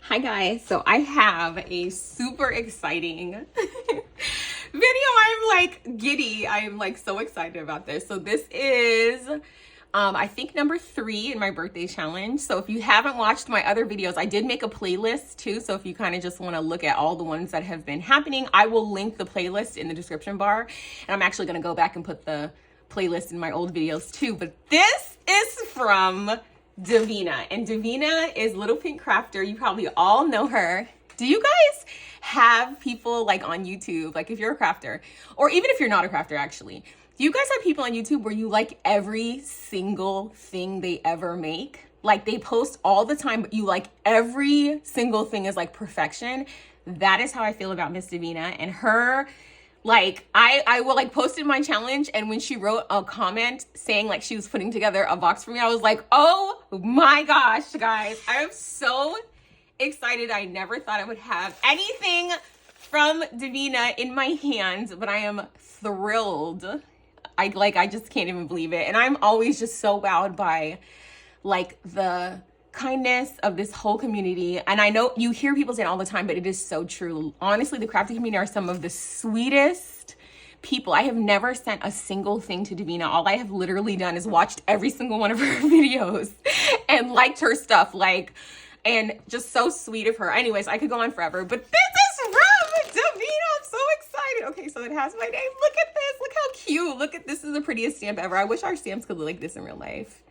Hi guys, so I have a super exciting video. I'm like giddy. I'm like so excited about this. So this is I think number 3 in my birthday challenge. So if you haven't watched my other videos, I did make a playlist too. So if you kind of just want to look at all the ones that have been happening, I will link the playlist in the description bar. And I'm actually going to go back and put the playlist in my old videos too. But this is from Davina, and Davina is Little Pink Crafter. You probably all know her. Do you guys have people like on YouTube, like if you're a crafter, or even if you're not a crafter actually, do you guys have people on YouTube where you like every single thing they ever make? Like they post all the time, but you like every single thing is like perfection. That is how I feel about Miss Davina and her. Like I will like posted my challenge, and when she wrote a comment saying like she was putting together a box for me, I was like, oh my gosh, guys, I am so excited. I never thought I would have anything from Davina in my hands, but I am thrilled. I just can't even believe it. And I'm always just so wowed by like the kindness of this whole community. And I know you hear people say it all the time, but it is so true. Honestly, the crafting community are some of the sweetest people. I have never sent a single thing to Davina. All I have literally done is watched every single one of her videos and liked her stuff, like, and just so sweet of her. Anyways, I could go on forever, but this is from Davina. I'm so excited. Okay, so it has my name. Look at this. Look how cute. Look at this. Is the prettiest stamp ever. I wish our stamps could look like this in real life.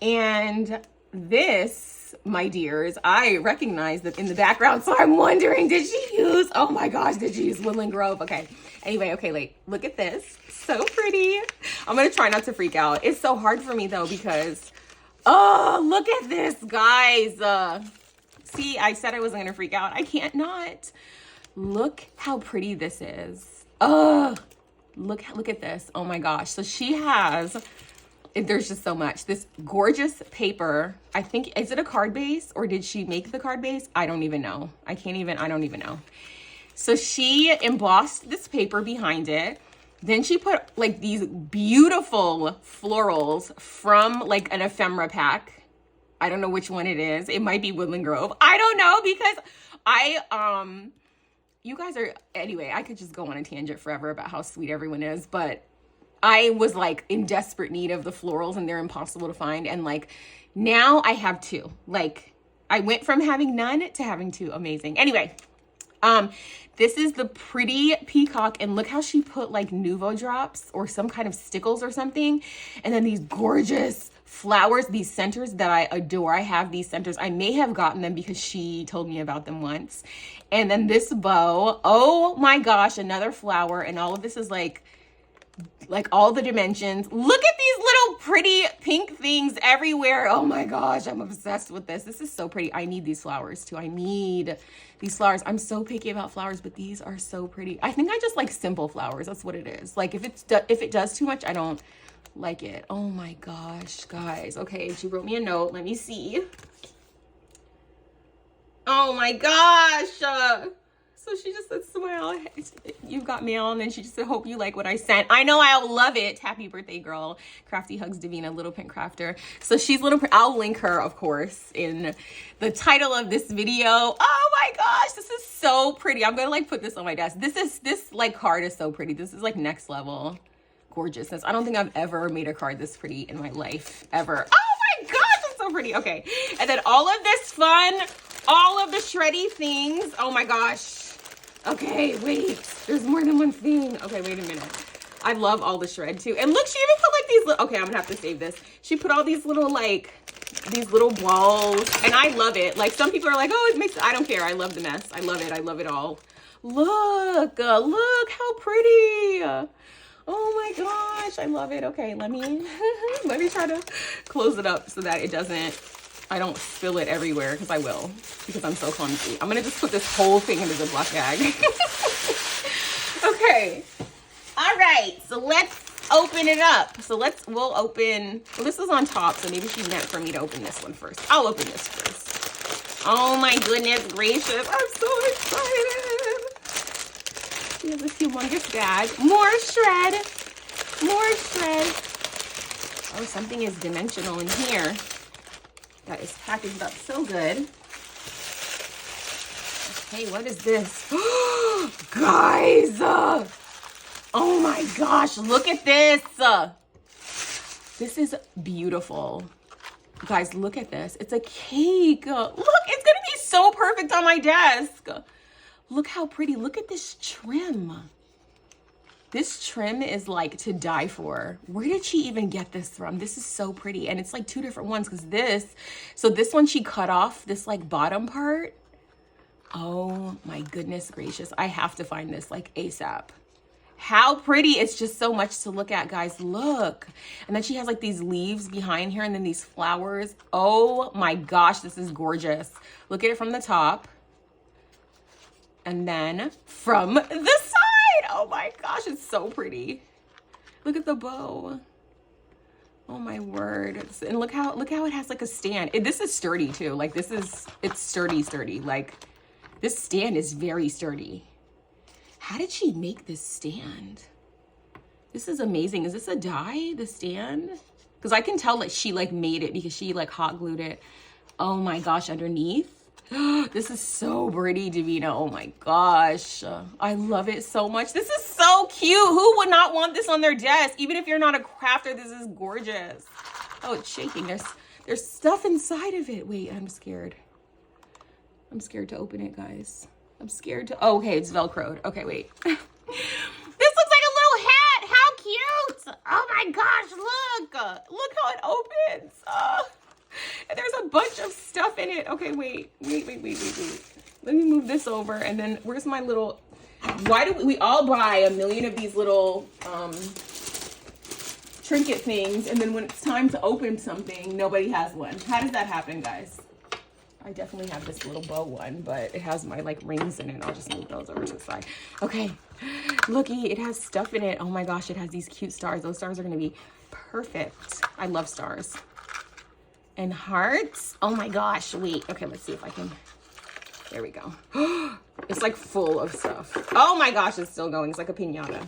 And this, my dears, I recognize that in the background, so I'm wondering, did she use, oh my gosh, did she use Woodland Grove? Okay, anyway, okay, like, look at this, so pretty. I'm gonna try not to freak out. It's so hard for me though, because, oh, look at this, guys. See, I said I wasn't gonna freak out. I can't not. Look how pretty this is. Oh, look at this, oh my gosh. So she has, there's just so much. This gorgeous paper. I think, is it a card base or did she make the card base? I don't even know. I don't even know. So she embossed this paper behind it. Then she put like these beautiful florals from like an ephemera pack. I don't know which one it is. It might be Woodland Grove. I don't know, because you guys are, anyway, I could just go on a tangent forever about how sweet everyone is, but I was like in desperate need of the florals and they're impossible to find. And like now I have 2. Like I went from having none to having 2. Amazing. Anyway, this is the pretty peacock, and look how she put like Nuvo drops or some kind of stickles or something. And then these gorgeous flowers, these centers that I adore. I have these centers. I may have gotten them because she told me about them once. And then this bow, oh my gosh, another flower. And all of this is like all the dimensions. Look at these little pretty pink things everywhere. Oh my gosh, I'm obsessed with this. This is so pretty. I need these flowers too. I need these flowers. I'm so picky about flowers, but these are so pretty. I think I just like simple flowers. That's what it is. Like if it does too much, I don't like it. Oh my gosh, guys. Okay, she wrote me a note. Let me see. Oh my gosh. So she just said, smile, you've got mail. And then she just said, hope you like what I sent. I know I'll love it. Happy birthday, girl. Crafty hugs, Davina, Little Pink Crafter. So she's I'll link her, of course, in the title of this video. Oh my gosh, this is so pretty. I'm going to like put this on my desk. This like card is so pretty. This is like next level gorgeousness. I don't think I've ever made a card this pretty in my life, ever. Oh my gosh, it's so pretty. Okay. And then all of this fun, all of the shreddy things. Oh my gosh. Okay, wait, there's more than one thing. Okay, wait a minute. I love all the shred too. And look, she even put like these okay, I'm gonna have to save this. She put all these little like, these little balls, and I love it. Like some people are like, oh, it makes, I don't care. I love the mess. I love it. I love it all. Look how pretty. Oh my gosh, I love it. Okay, let me try to close it up so that I don't spill it everywhere, because I will, because I'm so clumsy. I'm gonna just put this whole thing in a Ziploc bag. Okay, all right, so let's open it up. So we'll open, well, this is on top, so maybe she meant for me to open this one first. I'll open this first. Oh my goodness gracious, I'm so excited. She has a humongous bag. More shred. Oh, something is dimensional in here. That is packaged up so good. Okay, what is this? Guys, oh my gosh, look at this. This is beautiful. Guys, look at this. It's a cake. Look, it's gonna be so perfect on my desk. Look how pretty. Look at this trim. This trim is like to die for. Where did she even get this from? This is so pretty. And it's like two different ones because this one she cut off this like bottom part. Oh my goodness gracious. I have to find this like ASAP. How pretty. It's just so much to look at, guys. Look. And then she has like these leaves behind here and then these flowers. Oh my gosh, this is gorgeous. Look at it from the top. And then from the side. Oh my gosh, it's so pretty. Look at the bow. Oh my word. And look how it has like a stand. This is sturdy too. Like it's sturdy. Like this stand is very sturdy. How did she make this stand? This is amazing. Is this a die, the stand? Because I can tell that she like made it because she like hot glued it. Oh my gosh, underneath. This is so pretty, Davina. Oh my gosh. I love it so much. This is so cute. Who would not want this on their desk? Even if you're not a crafter, this is gorgeous. Oh, it's shaking. There's stuff inside of it. Wait, I'm scared. I'm scared to open it, guys. I'm scared to, oh, okay, it's Velcroed. Okay, wait. This looks like a little hat. How cute. Oh my gosh, look. Look how it opens. And there's a bunch of stuff in it. Okay, wait. Let me move this over. And then where's my little, why do we all buy a million of these little trinket things, and then when it's time to open something, nobody has one? How does that happen, guys? I definitely have this little bow one, but it has my like rings in it. I'll just move those over to the side. Okay, looky, it has stuff in it. Oh my gosh, it has these cute stars. Those stars are gonna be perfect. I love stars. And hearts. Oh my gosh, wait. Okay, let's see if I can, there we go. It's like full of stuff. Oh my gosh, it's still going. It's like a piñata.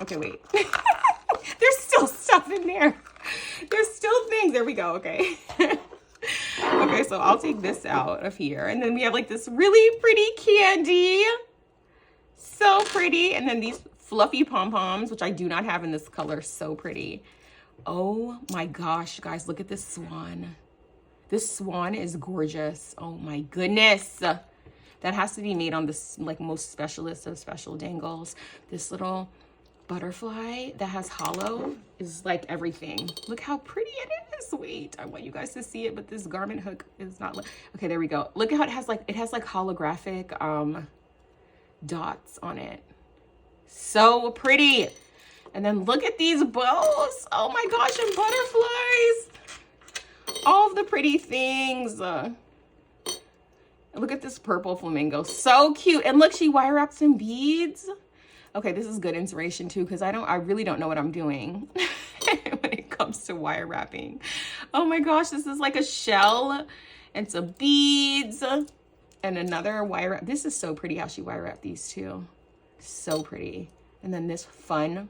Okay, wait. There's still stuff in there. There's still things. There we go, okay. Okay, so I'll take this out of here. And then we have like this really pretty candy. So pretty. And then these fluffy pom-poms, which I do not have in this color. So pretty. Oh my gosh, guys, look at this swan. This swan is gorgeous. Oh my goodness. That has to be made on this like most specialist of special dangles. This little butterfly that has hollow is like everything. Look how pretty it is. Wait, I want you guys to see it, but this garment hook is not. Okay, there we go. Look at how it has like holographic dots on it. So pretty. And then look at these bows. Oh my gosh, and butterflies. All of the pretty things. Look at this purple flamingo. So cute. And look, she wire wrapped some beads. Okay, this is good inspiration too, because I really don't know what I'm doing when it comes to wire wrapping. Oh my gosh, this is like a shell and some beads and another wire wrap. This is so pretty how she wire wrapped these two. So pretty. And then this fun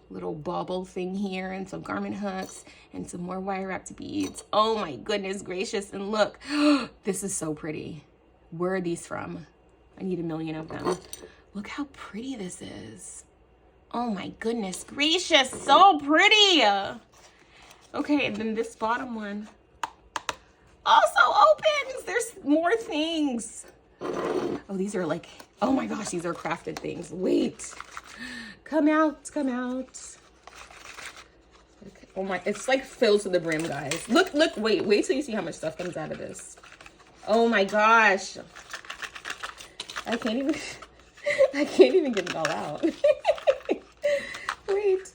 little bauble thing here and some garment hooks and some more wire wrapped beads. Oh my goodness gracious. And look, this is so pretty. Where are these from? I need a million of them. Look how pretty this is. Oh my goodness gracious, so pretty. Okay, and then this bottom one also opens. There's more things. Oh, these are like, oh my gosh, these are crafted things. Wait, come out. Okay. Oh my, it's like filled to the brim, guys. Look, wait till you see how much stuff comes out of this. Oh my gosh. I can't even get it all out. Wait,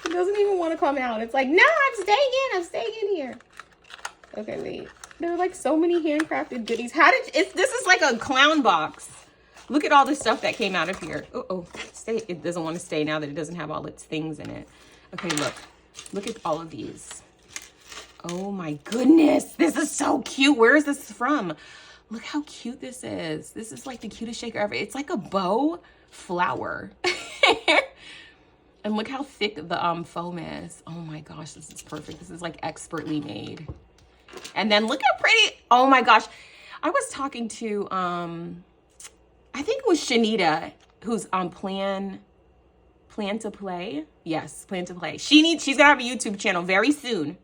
it doesn't even want to come out. It's like, no, I'm staying in here. Okay, wait. There are like so many handcrafted goodies. This is like a clown box. Look at all the stuff that came out of here. It doesn't want to stay now that it doesn't have all its things in it. Okay, look at all of these. Oh my goodness, this is so cute. Where is this from? Look how cute this is. This is like the cutest shaker ever. It's like a bow flower. And look how thick the foam is. Oh my gosh, this is perfect. This is like expertly made. And then look how pretty. Oh my gosh. I was talking to, I think it was Shanita, who's on Plan to Play. Yes, Plan to Play. She's gonna have a YouTube channel very soon.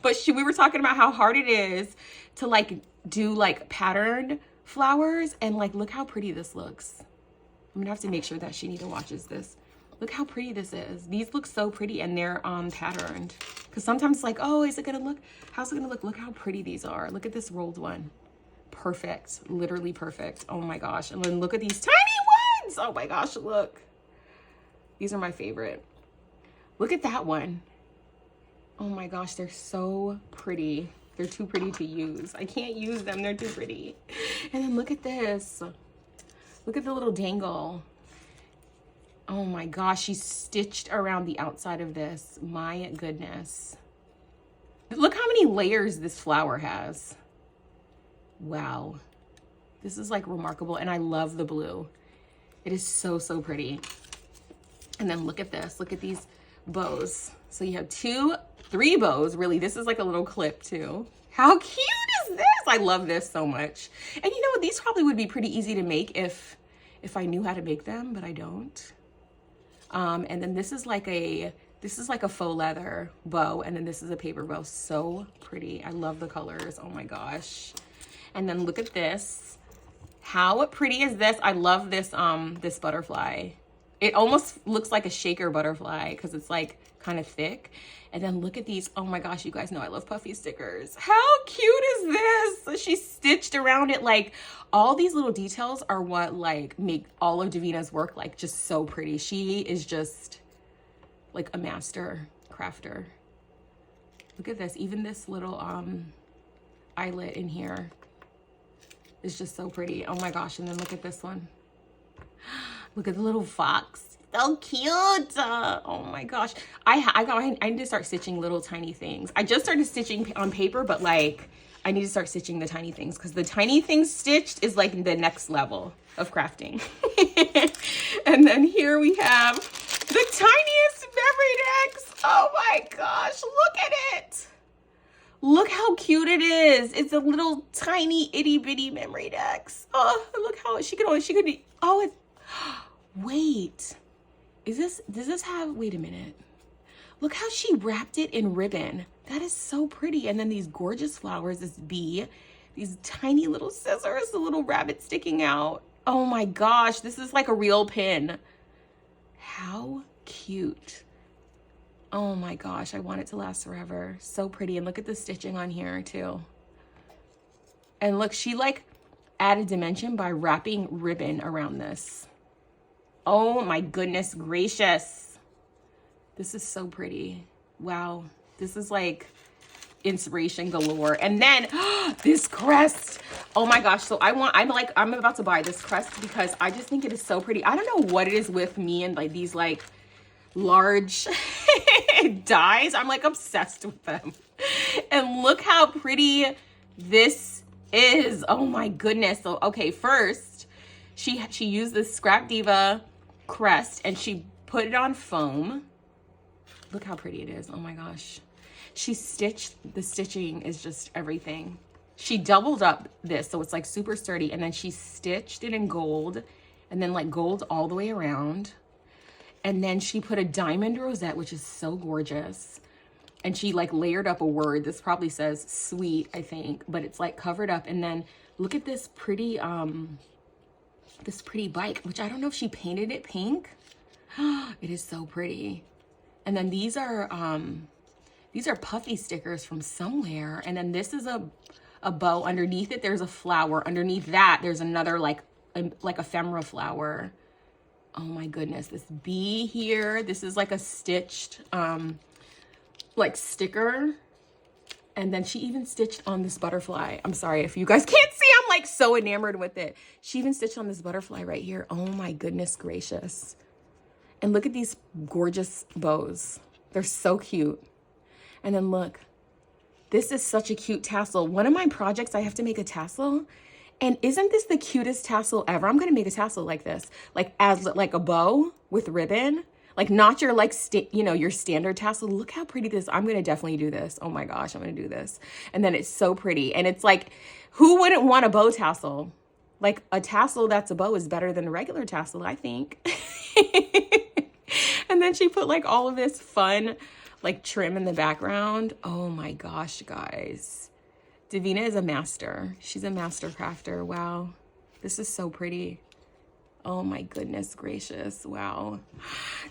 But we were talking about how hard it is to like do like patterned flowers, and like, look how pretty this looks. I'm gonna have to make sure that Shanita watches this. Look how pretty this is. These look so pretty, and they're patterned. Because sometimes it's like, oh, is it gonna look, how's it gonna look? Look how pretty these are. Look at this rolled one. Perfect, literally perfect. Oh my gosh. And then look at these tiny ones. Oh my gosh, look. These are my favorite. Look at that one. Oh my gosh, they're so pretty. They're too pretty to use. I can't use them, they're too pretty. And then look at this. Look at the little dangle. Oh my gosh, she's stitched around the outside of this. My goodness. Look how many layers this flower has. Wow. This is like remarkable, and I love the blue. It is so, so pretty. And then look at this. Look at these bows. So you have 3 bows, really. This is like a little clip too. How cute is this? I love this so much. And you know what? These probably would be pretty easy to make if I knew how to make them, but I don't. And then this is like a faux leather bow, and then this is a paper bow. So pretty. I love the colors. Oh my gosh. And then look at this. How pretty is this? I love this this butterfly. It almost looks like a shaker butterfly because it's like kind of thick. And then look at these. Oh my gosh, you guys know I love puffy stickers. How cute is this? So she stitched around it. Like, all these little details are what like make all of Davina's work like just so pretty. She is just like a master crafter. Look at this. Even this little eyelet in here is just so pretty. Oh my gosh. And then look at this one. Look at the little fox. So cute. Oh my gosh. I need to start stitching little tiny things. I just started stitching on paper, but like I need to start stitching the tiny things, because the tiny things stitched is like the next level of crafting. And then here we have the tiniest memory decks. Oh my gosh, look at it. Look how cute it is. It's a little tiny itty bitty memory decks. Oh, look how she could be, oh, it's, wait, does this have, wait a minute. Look how she wrapped it in ribbon. That is so pretty. And then these gorgeous flowers, this bee, these tiny little scissors, the little rabbit sticking out. Oh my gosh, this is like a real pin. How cute. Oh my gosh, I want it to last forever. So pretty. And look at the stitching on here too. And look, she like added dimension by wrapping ribbon around this. Oh my goodness gracious. This is so pretty. Wow. This is like inspiration galore. And then this crest. Oh my gosh. So I'm about to buy this crest because I just think it is so pretty. I don't know what it is with me and like these like large dies. I'm like obsessed with them. And look how pretty this is. Oh my goodness. So okay, first she used this Scrap Diva crest and she put it on foam. Look how pretty it is. Oh my gosh. She stitched, the stitching is just everything. She doubled up this so it's like super sturdy, and then she stitched it in gold, and then like gold all the way around. And then she put a diamond rosette, which is so gorgeous. And she like layered up a word. This probably says sweet, I think, but it's like covered up. And then look at this pretty bike, which I don't know if she painted it pink. It is so pretty. And then these are puffy stickers from somewhere. And then this is a bow. Underneath it, there's a flower. Underneath that, there's another like ephemera flower. Oh my goodness, this bee here. This is like a stitched like sticker. And then she even stitched on this butterfly. I'm sorry if you guys can't see, I'm like so enamored with it. She even stitched on this butterfly right here. Oh my goodness gracious. And look at these gorgeous bows. They're so cute. And then look, this is such a cute tassel. One of my projects, I have to make a tassel. And isn't this the cutest tassel ever? I'm gonna make a tassel like this, like as like a bow with ribbon. Like not your like, you know, your standard tassel. Look how pretty this, I'm going to definitely do this. Oh my gosh, I'm going to do this. And then it's so pretty. And it's like, who wouldn't want a bow tassel? Like a tassel that's a bow is better than a regular tassel, I think. And then she put like all of this fun like trim in the background. Oh my gosh, guys. Davina is a master. She's a master crafter. Wow. This is so pretty. Oh my goodness gracious. Wow.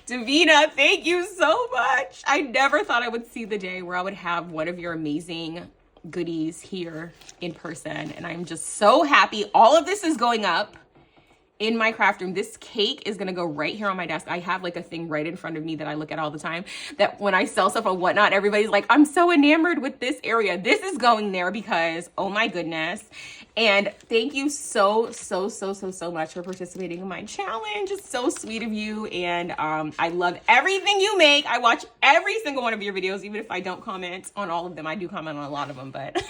Davina, thank you so much. I never thought I would see the day where I would have one of your amazing goodies here in person. And I'm just so happy. All of this is going up in my craft room. This cake is gonna go right here on my desk. I have like a thing right in front of me that I look at all the time, that when I sell stuff and whatnot, everybody's like, I'm so enamored with this area. This is going there because, oh my goodness. And thank you so much for participating in my challenge. It's so sweet of you. And I love everything you make. I watch every single one of your videos, even if I don't comment on all of them. I do comment on a lot of them, but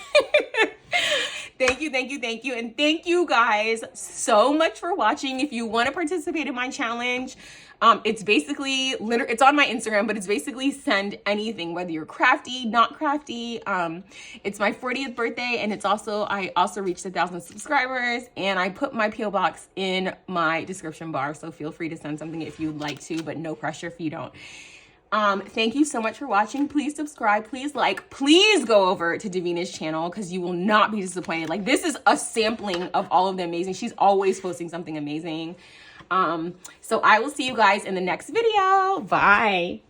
thank you. And thank you guys so much for watching. If you want to participate in my challenge, it's basically, it's on my Instagram, but it's basically send anything, whether you're crafty, not crafty. It's my 40th birthday, and it's also, I also reached 1,000 subscribers, and I put my PO box in my description bar. So feel free to send something if you'd like to, but no pressure if you don't. Thank you so much for watching. Please subscribe, please like, please go over to Davina's channel because you will not be disappointed. Like, this is a sampling of all of the amazing. She's always posting something amazing. So I will see you guys in the next video. Bye.